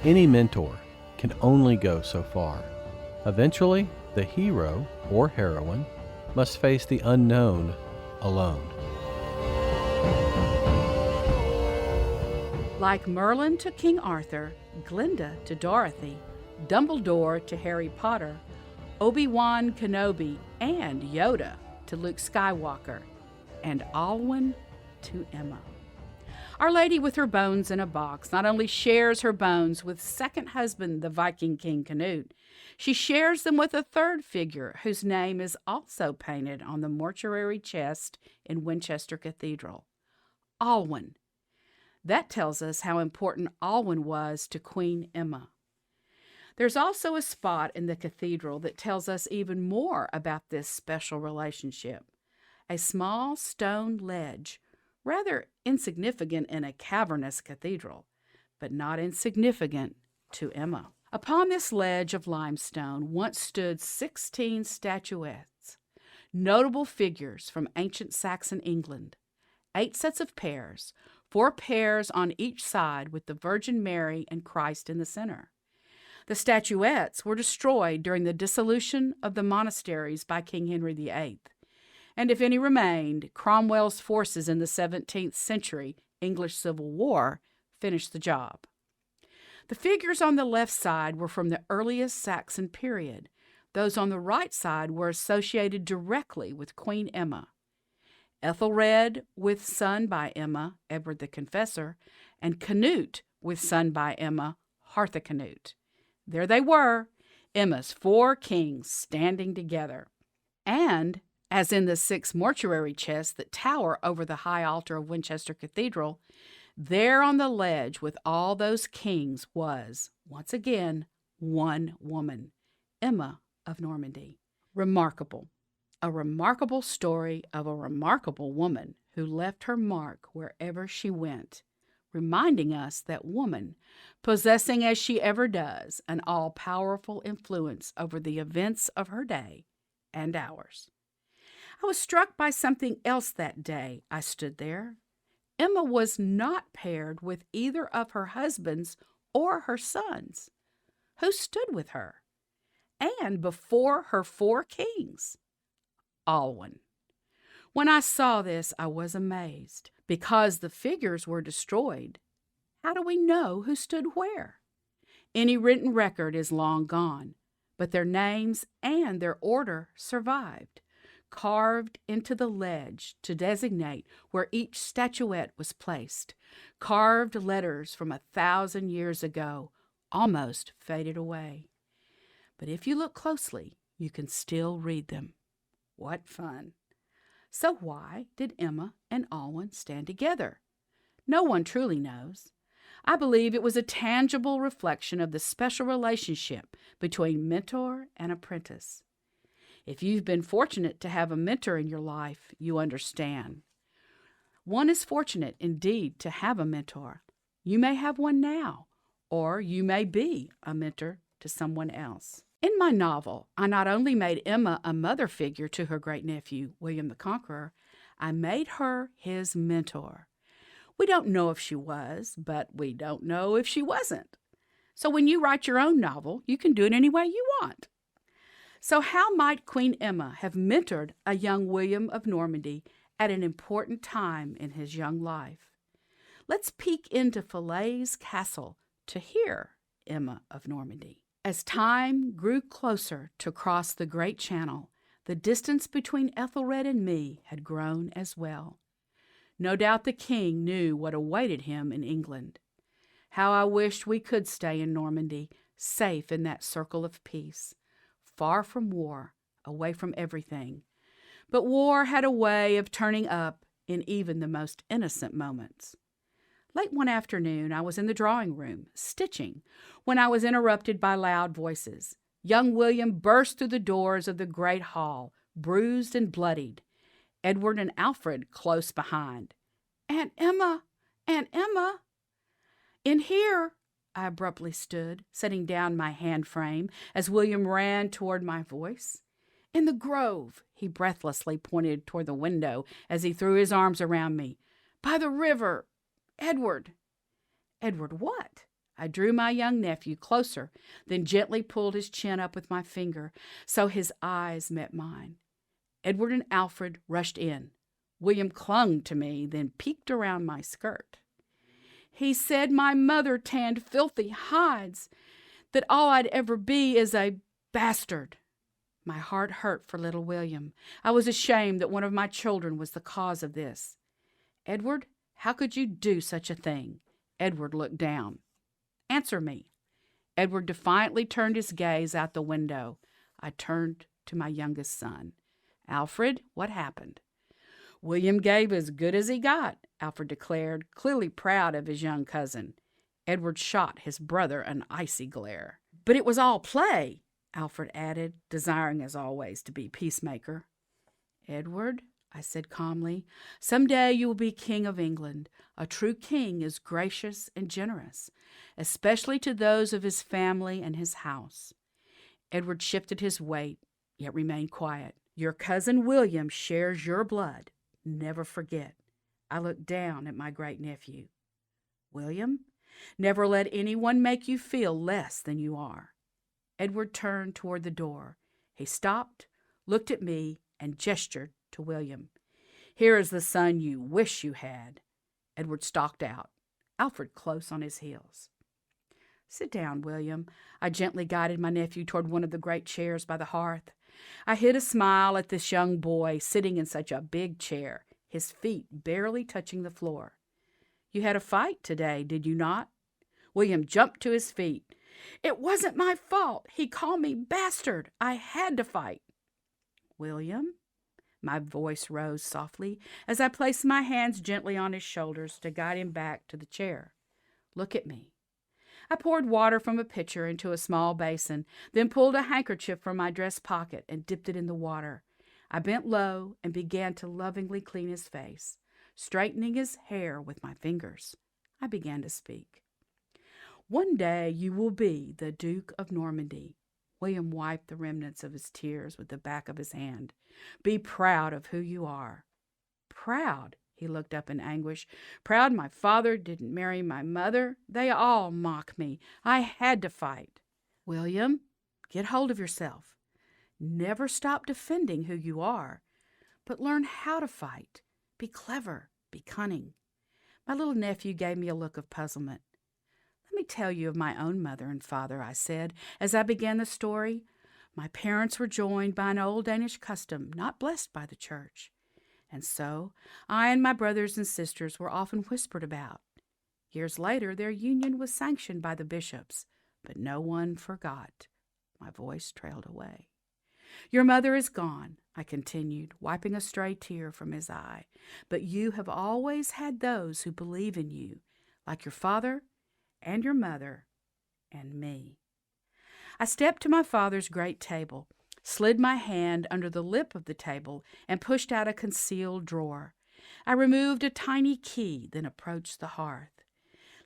Any mentor can only go so far. Eventually, the hero or heroine must face the unknown alone. Like Merlin to King Arthur, Glinda to Dorothy, Dumbledore to Harry Potter, Obi-Wan Kenobi and Yoda to Luke Skywalker, and Alwyn to Emma. Our Lady with her bones in a box not only shares her bones with second husband, the Viking King Canute, she shares them with a third figure whose name is also painted on the mortuary chest in Winchester Cathedral, Alwyn. That tells us how important Alwyn was to Queen Emma. There's also a spot in the cathedral that tells us even more about this special relationship. A small stone ledge, rather insignificant in a cavernous cathedral, but not insignificant to Emma. Upon this ledge of limestone once stood 16 statuettes, notable figures from ancient Saxon England, 8 sets of pairs, 4 pairs on each side with the Virgin Mary and Christ in the center. The statuettes were destroyed during the dissolution of the monasteries by King Henry VIII, and if any remained, Cromwell's forces in the 17th century English Civil War finished the job. The figures on the left side were from the earliest Saxon period. Those on the right side were associated directly with Queen Emma. Ethelred with son by Emma, Edward the Confessor, and Canute with son by Emma, Harthacanute. There they were, Emma's 4 kings standing together. And, as in the 6 mortuary chests that tower over the high altar of Winchester Cathedral, there on the ledge with all those kings was, once again, one woman, Emma of Normandy. Remarkable. A remarkable story of a remarkable woman who left her mark wherever she went, reminding us that woman, possessing as she ever does an all-powerful influence over the events of her day and ours. I was struck by something else that day I stood there. Emma was not paired with either of her husbands or her sons. Who stood with her? And before her 4 kings? Alwyn. When I saw this, I was amazed. Because the figures were destroyed, how do we know who stood where? Any written record is long gone, but their names and their order survived, carved into the ledge to designate where each statuette was placed, carved letters from 1,000 years ago, almost faded away. But if you look closely, you can still read them. What fun! So why did Emma and Alwyn stand together? No one truly knows. I believe it was a tangible reflection of the special relationship between mentor and apprentice. If you've been fortunate to have a mentor in your life, you understand. One is fortunate indeed to have a mentor. You may have one now, or you may be a mentor to someone else. In my novel, I not only made Emma a mother figure to her great-nephew, William the Conqueror, I made her his mentor. We don't know if she was, but we don't know if she wasn't. So when you write your own novel, you can do it any way you want. So how might Queen Emma have mentored a young William of Normandy at an important time in his young life? Let's peek into Falaise Castle to hear Emma of Normandy. As time grew closer to cross the Great Channel, the distance between Ethelred and me had grown as well. No doubt the king knew what awaited him in England. How I wished we could stay in Normandy, safe in that circle of peace, far from war, away from everything. But war had a way of turning up in even the most innocent moments. Late one afternoon, I was in the drawing room, stitching, when I was interrupted by loud voices. Young William burst through the doors of the great hall, bruised and bloodied. Edward and Alfred close behind. "Aunt Emma! Aunt Emma!" "In here," I abruptly stood, setting down my hand frame as William ran toward my voice. "In the grove," he breathlessly pointed toward the window as he threw his arms around me. "By the river. Edward." "Edward what?" I drew my young nephew closer, then gently pulled his chin up with my finger so his eyes met mine. Edward and Alfred rushed in. William clung to me, then peeked around my skirt. He said my mother tanned filthy hides, that all I'd ever be is a bastard. My heart hurt for little William. I was ashamed that one of my children was the cause of this. Edward, how could you do such a thing? Edward looked down. Answer me. Edward defiantly turned his gaze out the window. I turned to my youngest son. Alfred, what happened? William gave as good as he got, Alfred declared, clearly proud of his young cousin. Edward shot his brother an icy glare. But it was all play, Alfred added, desiring as always to be peacemaker. Edward, I said calmly, someday you will be King of England. A true king is gracious and generous, especially to those of his family and his house. Edward shifted his weight, yet remained quiet. Your cousin William shares your blood. Never forget. I looked down at my great-nephew. William, never let anyone make you feel less than you are. Edward turned toward the door. He stopped, looked at me, and gestured to William. Here is the son you wish you had. Edward stalked out, Alfred close on his heels. Sit down, William. I gently guided my nephew toward one of the great chairs by the hearth. I hid a smile at this young boy sitting in such a big chair, his feet barely touching the floor. You had a fight today, did you not? William jumped to his feet. It wasn't my fault. He called me bastard. I had to fight. William? My voice rose softly as I placed my hands gently on his shoulders to guide him back to the chair. Look at me. I poured water from a pitcher into a small basin, then pulled a handkerchief from my dress pocket and dipped it in the water. I bent low and began to lovingly clean his face, straightening his hair with my fingers. I began to speak. One day you will be the Duke of Normandy. William wiped the remnants of his tears with the back of his hand. Be proud of who you are. Proud? He looked up in anguish. Proud my father didn't marry my mother? They all mock me. I had to fight. William, get hold of yourself. Never stop defending who you are, but learn how to fight. Be clever. Be cunning. My little nephew gave me a look of puzzlement. Let me tell you of my own mother and father, I said, as I began the story. My parents were joined by an old Danish custom not blessed by the church. And so I and my brothers and sisters were often whispered about. Years later, their union was sanctioned by the bishops, but no one forgot. My voice trailed away. Your mother is gone, I continued, wiping a stray tear from his eye, but you have always had those who believe in you, like your father and your mother and me. I stepped to my father's great table, slid my hand under the lip of the table, and pushed out a concealed drawer. I removed a tiny key, then approached the hearth.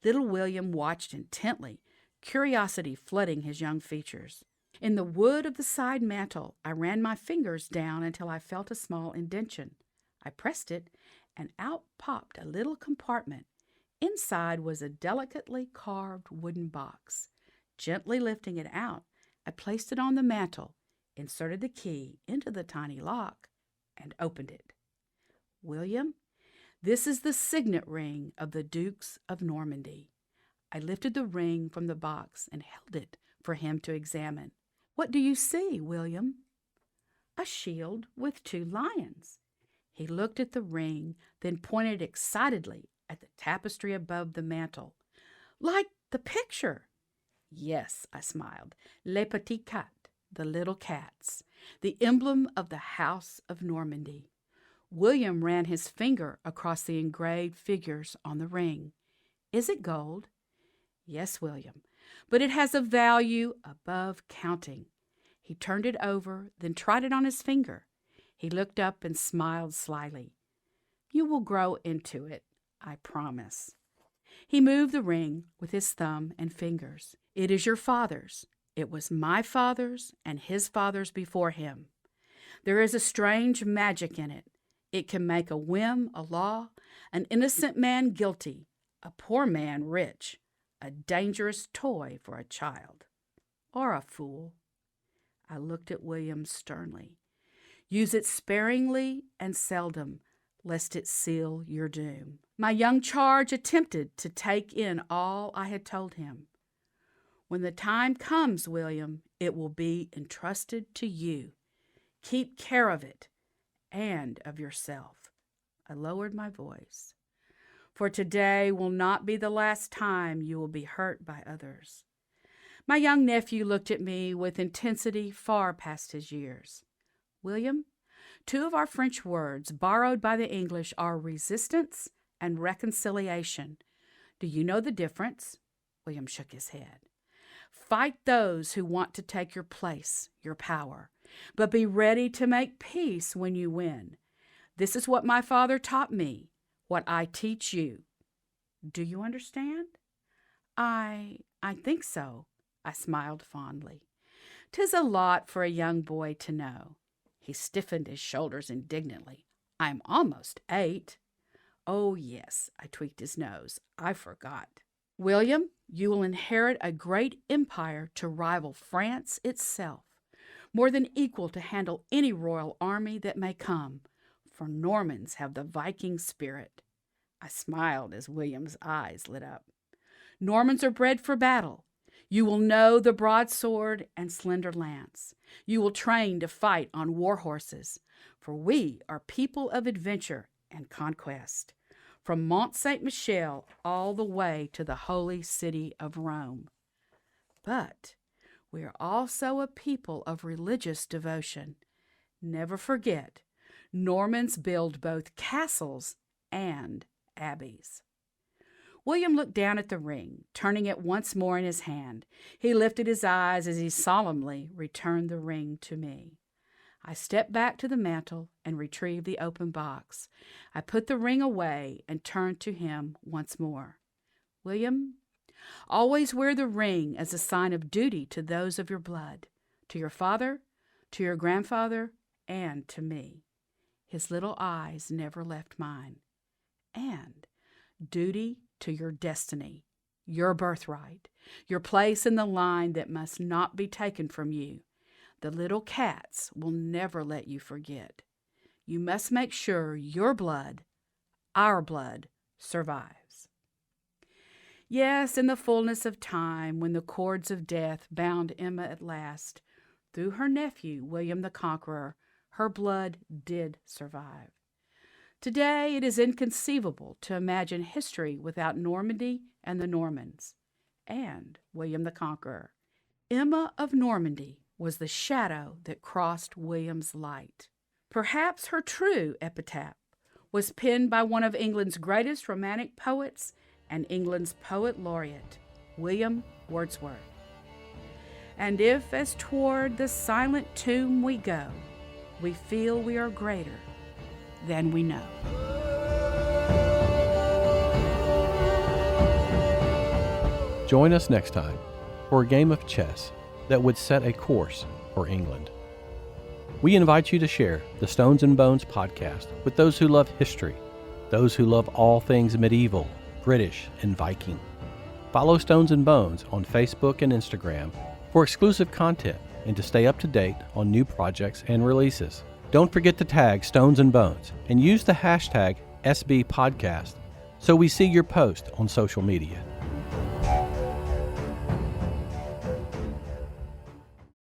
Little William watched intently, curiosity flooding his young features. In the wood of the side mantel, I ran my fingers down until I felt a small indention. I pressed it, and out popped a little compartment. Inside was a delicately carved wooden box. Gently lifting it out, I placed it on the mantel, inserted the key into the tiny lock, and opened it. William, this is the signet ring of the Dukes of Normandy. I lifted the ring from the box and held it for him to examine. What do you see, William? A shield with 2 lions. He looked at the ring, then pointed excitedly at the tapestry above the mantel. Like the picture. Yes, I smiled. Les petits cats, the little cats, the emblem of the House of Normandy. William ran his finger across the engraved figures on the ring. Is it gold? Yes, William, but it has a value above counting. He turned it over, then tried it on his finger. He looked up and smiled slyly. You will grow into it, I promise. He moved the ring with his thumb and fingers. It is your father's. It was my father's and his father's before him. There is a strange magic in it. It can make a whim a law, an innocent man guilty, a poor man rich. a dangerous toy for a child. Or a fool. I looked at William sternly. Use it sparingly and seldom, lest it seal your doom. My young charge attempted to take in all I had told him. When the time comes, William, it will be entrusted to you. Keep care of it and of yourself. I lowered my voice. For today will not be the last time you will be hurt by others. My young nephew looked at me with intensity far past his years. William, 2 of our French words borrowed by the English are resistance and reconciliation. Do you know the difference? William shook his head. Fight those who want to take your place, your power, but be ready to make peace when you win. This is what my father taught me, what I teach you. Do you understand? I think so, I smiled fondly. 'Tis a lot for a young boy to know. He stiffened his shoulders indignantly. I'm almost 8. Oh, yes, I tweaked his nose. I forgot. William, you will inherit a great empire to rival France itself, more than equal to handle any royal army that may come, for Normans have the Viking spirit. I smiled as William's eyes lit up. Normans are bred for battle. You will know the broadsword and slender lance. You will train to fight on war horses, for we are people of adventure and conquest, from Mont Saint-Michel all the way to the holy city of Rome. But we are also a people of religious devotion. Never forget, Normans build both castles and abbeys. William looked down at the ring, turning it once more in his hand. He lifted his eyes as he solemnly returned the ring to me. I stepped back to the mantel and retrieved the open box. I put the ring away and turned to him once more. William, always wear the ring as a sign of duty to those of your blood, to your father, to your grandfather, and to me. His little eyes never left mine. And duty to your destiny, your birthright, your place in the line that must not be taken from you. The little cats will never let you forget. You must make sure your blood, our blood, survives. Yes, in the fullness of time, when the cords of death bound Emma at last, through her nephew, William the Conqueror, her blood did survive. Today, it is inconceivable to imagine history without Normandy and the Normans, and William the Conqueror. Emma of Normandy was the shadow that crossed William's light. Perhaps her true epitaph was penned by one of England's greatest romantic poets and England's poet laureate, William Wordsworth. And if, as toward the silent tomb we go, we feel we are greater than we know. Join us next time for a game of chess that would set a course for England. We invite you to share the Stones and Bones podcast with those who love history, those who love all things medieval, British, and Viking. Follow Stones and Bones on Facebook and Instagram for exclusive content and to stay up to date on new projects and releases. Don't forget to tag Stones and Bones and use the hashtag SBPodcast so we see your post on social media.